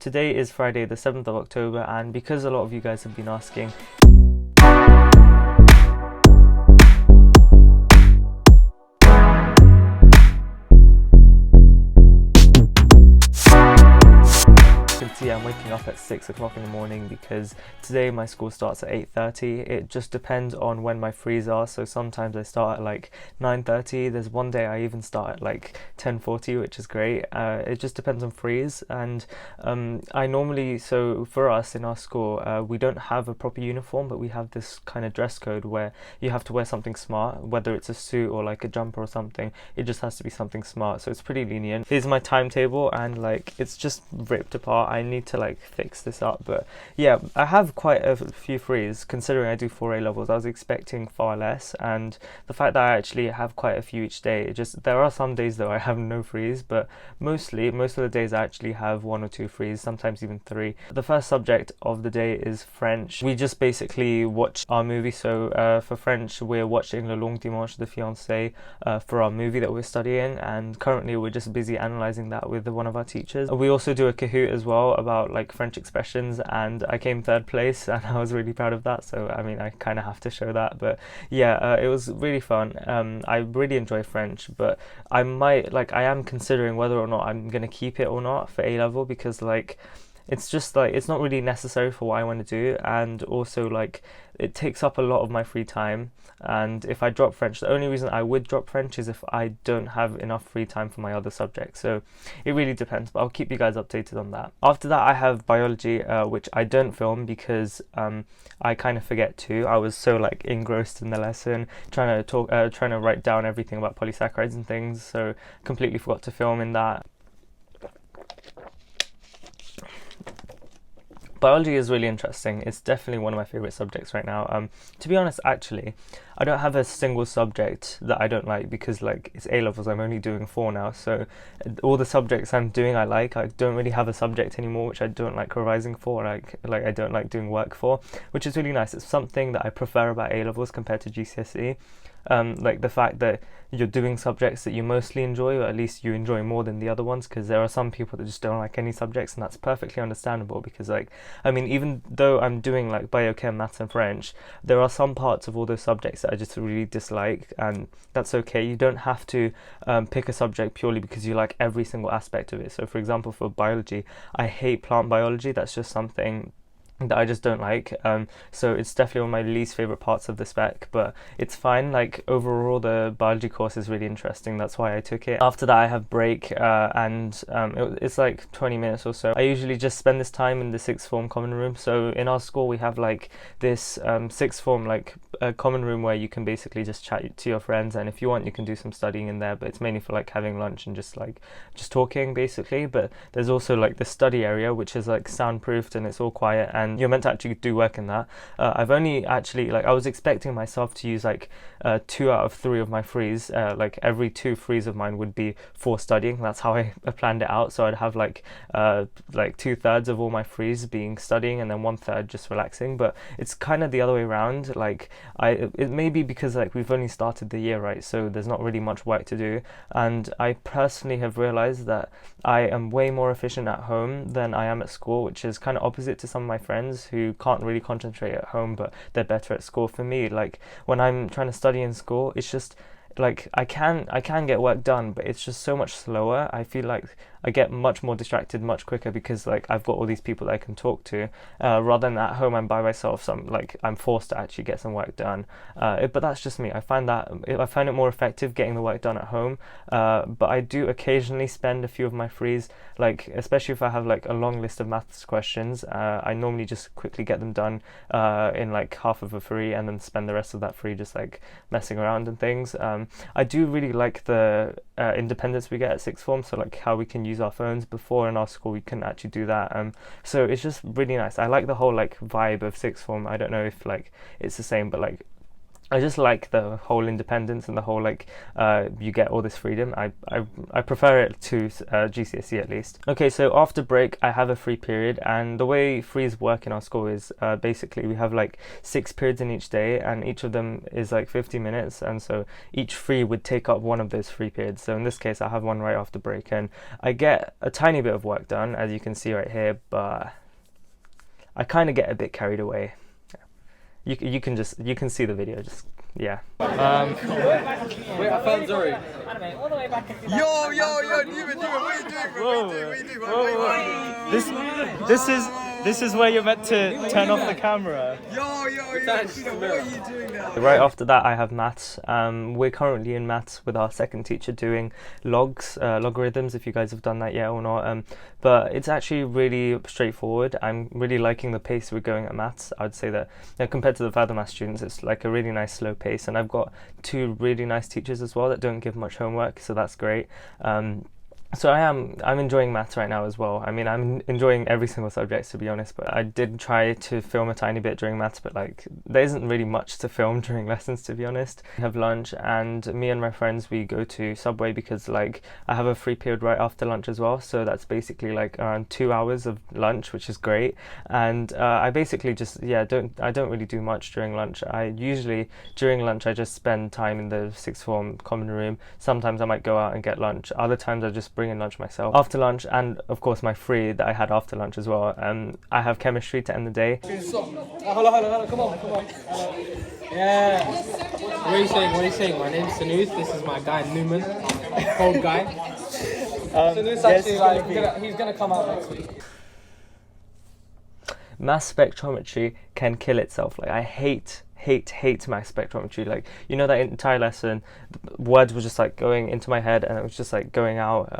Today is Friday the 7th of October, and because a lot of you guys have been asking, see, I'm waking up at 6 o'clock in the morning because today my school starts at 8:30. It just depends on when my frees are, so sometimes I start at like 9:30. There's one day I even start at like 10:40, which is great. It just depends on frees, and I normally, so for us in our school, we don't have a proper uniform, but we have this kind of dress code where you have to wear something smart, whether it's a suit or like a jumper or something. It just has to be something smart, so it's pretty lenient. Here's my timetable, and like it's just ripped apart. I need to like fix this up, but yeah, I have quite a few frees considering I do 4 A-levels. I was expecting far less, and the fact that I actually have quite a few each day, there are some days though I have no frees, but most of the days I actually have 1 or 2 frees, sometimes even 3. The first subject of the day is French. We just basically watch our movie, so for French we're watching Le Long Dimanche de Fiancé for our movie that we're studying, and currently we're just busy analysing that with one of our teachers. We also do a Kahoot as well about like French expressions, and I came 3rd place and I was really proud of that, so I mean I kind of have to show that. But yeah, it was really fun. I really enjoy French, but I am considering whether or not I'm gonna keep it or not for A-level, because like it's just like it's not really necessary for what I want to do, and also like it takes up a lot of my free time. And if I drop French, the only reason I would drop French is if I don't have enough free time for my other subjects. So it really depends, but I'll keep you guys updated on that. After that I have biology, which I don't film because I kind of forget to. I was so like engrossed in the lesson, trying to write down everything about polysaccharides and things, so completely forgot to film in that. Biology is really interesting. It's definitely one of my favourite subjects right now. To be honest, actually, I don't have a single subject that I don't like, because like it's A-levels, I'm only doing 4 now, so all the subjects I'm doing I like. I don't really have a subject anymore which I don't like revising for, like I don't like doing work for, which is really nice. It's something that I prefer about A-levels compared to GCSE. Like the fact that you're doing subjects that you mostly enjoy, or at least you enjoy more than the other ones, because there are some people that just don't like any subjects, and that's perfectly understandable. Because like, I mean, even though I'm doing like biochem, maths and French, there are some parts of all those subjects that I just really dislike, and that's okay. You don't have to pick a subject purely because you like every single aspect of it. So for example, for biology, I hate plant biology. That's just something that I just don't like, so it's definitely one of my least favourite parts of the spec, but it's fine. Like overall the biology course is really interesting, that's why I took it. After that I have break, and it's like 20 minutes or so. I usually just spend this time in the 6th form common room. So in our school we have like this 6th form like a common room where you can basically just chat to your friends, and if you want you can do some studying in there, but it's mainly for like having lunch and just talking basically. But there's also like the study area, which is like soundproofed and it's all quiet, and you're meant to actually do work in that. I've only actually, like I was expecting myself to use like 2 out of 3 of my frees, like every 2 frees of mine would be for studying. That's how I planned it out. So I'd have like 2/3 of all my frees being studying, and then 1/3 just relaxing. But it's kind of the other way around. Like it may be because like we've only started the year, right? So there's not really much work to do, and I personally have realized that I am way more efficient at home than I am at school, which is kind of opposite to some of my friends who can't really concentrate at home but they're better at school. For me, like when I'm trying to study in school, it's just like I can get work done, but it's just so much slower. I feel like I get much more distracted much quicker because like I've got all these people that I can talk to, rather than at home I'm by myself, so I'm forced to actually get some work done. But that's just me. I find it more effective getting the work done at home, but I do occasionally spend a few of my frees, like especially if I have like a long list of maths questions, I normally just quickly get them done in like half of a free, and then spend the rest of that free just like messing around and things. I do really like the independence we get at 6th form, so like how we can use our phones. Before in our school we couldn't actually do that, so it's just really nice. I like the whole like vibe of 6th form. I don't know if like it's the same, but like I just like the whole independence and the whole like you get all this freedom. I prefer it to GCSE at least. Okay, so after break I have a free period, and the way frees work in our school is basically we have like 6 periods in each day, and each of them is like 50 minutes, and so each free would take up one of those free periods. So in this case I have one right after break, and I get a tiny bit of work done, as you can see right here, but I kind of get a bit carried away. You can see the video, just yeah. Wait, I found Zori. Yo, Nouman, what are you doing, bro? This is where you're meant to turn off the camera. Yo, what are you doing now? Right after that I have maths. We're currently in maths with our second teacher doing logarithms, if you guys have done that yet or not. But it's actually really straightforward. I'm really liking the pace we're going at maths. I would say that compared to the further maths students, it's like a really nice slow pace, and I've got 2 really nice teachers as well that don't give much homework, so that's great. So I'm enjoying maths right now as well. I mean, I'm enjoying every single subject, to be honest, but I did try to film a tiny bit during maths, but like there isn't really much to film during lessons, to be honest. We have lunch, and me and my friends, we go to Subway because like I have a free period right after lunch as well, so that's basically like around 2 hours of lunch, which is great. And I basically just I don't really do much during lunch. I usually during lunch I just spend time in the sixth form common room. Sometimes I might go out and get lunch, other times I just bring in lunch myself. After lunch, and of course my free that I had after lunch as well, I have chemistry to end the day. Hello, come on. Yeah. What are you saying? My name's Sanuth, this is my guy Nouman, old guy. Sanuth's actually he's gonna come out next week. Mass spectrometry can kill itself. Like I hate mass spectrometry. Like, you know, that entire lesson, words were just like going into my head and it was just like going out.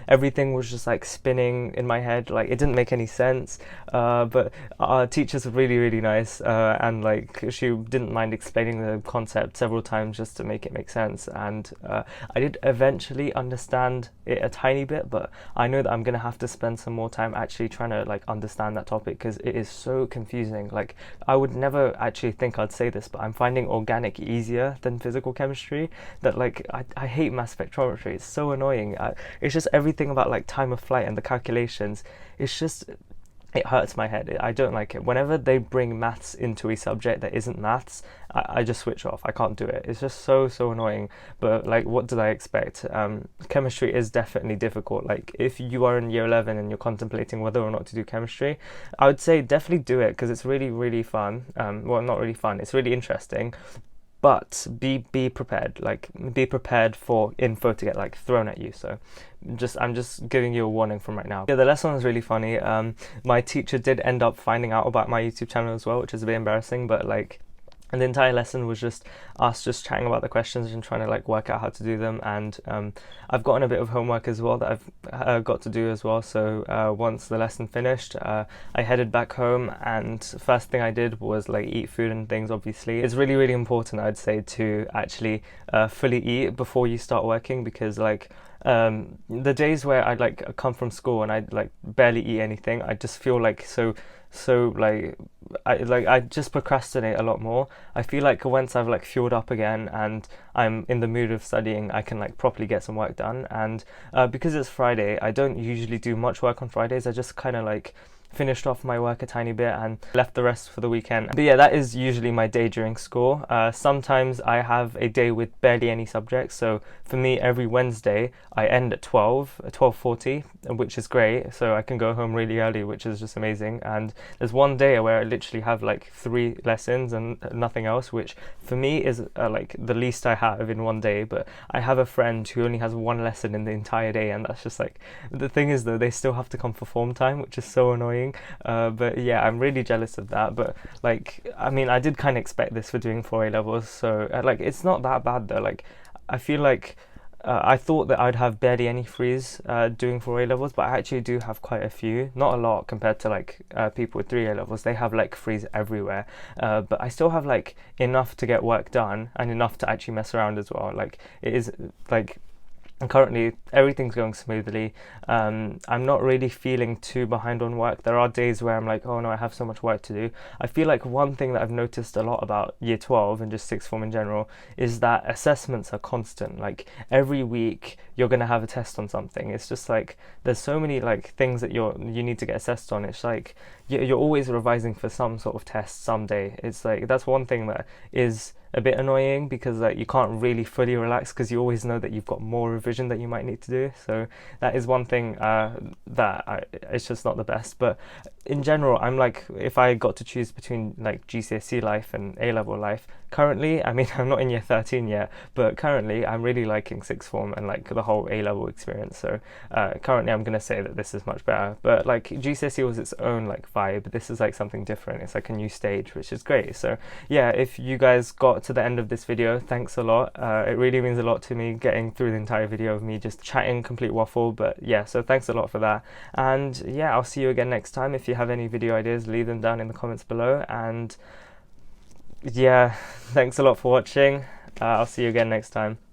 Everything was just like spinning in my head. Like it didn't make any sense. But our teachers were really, really nice, and like she didn't mind explaining the concept several times just to make it make sense. And I did eventually understand it a tiny bit, but I know that I'm gonna have to spend some more time actually trying to like understand that topic, because it is so confusing. Like I would never actually think I'd say this, but I'm finding organic easier than physical chemistry. That like I hate mass spectrometry. It's so annoying. It's just everything about like time of flight and the calculations. It's just, it hurts my head. I don't like it. Whenever they bring maths into a subject that isn't maths, I just switch off. I can't do it. It's just so annoying. But like, what did I expect? Chemistry is definitely difficult. Like if you are in year 11 and you're contemplating whether or not to do chemistry, I would say definitely do it, because it's really, really fun. Well, not really fun. It's really interesting. But be prepared. Like be prepared for info to get like thrown at you. So I'm just giving you a warning from right now. Yeah, the lesson was really funny. My teacher did end up finding out about my YouTube channel as well, which is a bit embarrassing, but like, and the entire lesson was just us just chatting about the questions and trying to like work out how to do them. And I've gotten a bit of homework as well that I've got to do as well. So once the lesson finished, I headed back home, and first thing I did was like eat food and things. Obviously it's really, really important, I'd say, to actually fully eat before you start working, because like the days where I like come from school and I like barely eat anything, I just feel like so like I just procrastinate a lot more. I feel like once I've like fueled up again and I'm in the mood of studying, I can like properly get some work done. And because it's Friday, I don't usually do much work on Fridays. I just kind of like finished off my work a tiny bit and left the rest for the weekend. But yeah, that is usually my day during school. Sometimes I have a day with barely any subjects. So for me, every Wednesday I end at 12:40, which is great. So I can go home really early, which is just amazing. And there's one day where I literally have like 3 lessons and nothing else, which for me is like the least I have in one day. But I have a friend who only has 1 lesson in the entire day, and that's just like, the thing is though, they still have to come for form time, which is so annoying. But yeah, I'm really jealous of that. But like, I mean, I did kind of expect this for doing 4 A levels, so like it's not that bad though. Like I feel like I thought that I'd have barely any frees doing 4 A levels, but I actually do have quite a few. Not a lot compared to like people with 3 A levels. They have like frees everywhere, but I still have like enough to get work done and enough to actually mess around as well. Like it is like, And currently, everything's going smoothly. I'm not really feeling too behind on work. There are days where I'm like, oh no, I have so much work to do. I feel like one thing that I've noticed a lot about year 12 and just sixth form in general is that assessments are constant. Like every week, you're gonna have a test on something. It's just like there's so many like things that you need to get assessed on. It's like you're always revising for some sort of test someday. It's like that's one thing that is a bit annoying because like you can't really fully relax because you always know that you've got more revision that you might need to do. So that is one thing it's just not the best. But in general, I'm like, if I got to choose between like GCSE life and A level life, currently, I mean, I'm not in year 13 yet, but currently I'm really liking sixth form and like the whole A level experience. So currently I'm gonna say that this is much better. But like GCSE was its own like vibe. This is like something different. It's like a new stage, which is great. So yeah, if you guys got to the end of this video, thanks a lot. It really means a lot to me getting through the entire video of me just chatting complete waffle. But yeah, so thanks a lot for that. And yeah, I'll see you again next time. If you have any video ideas, leave them down in the comments below. And yeah, thanks a lot for watching. I'll see you again next time.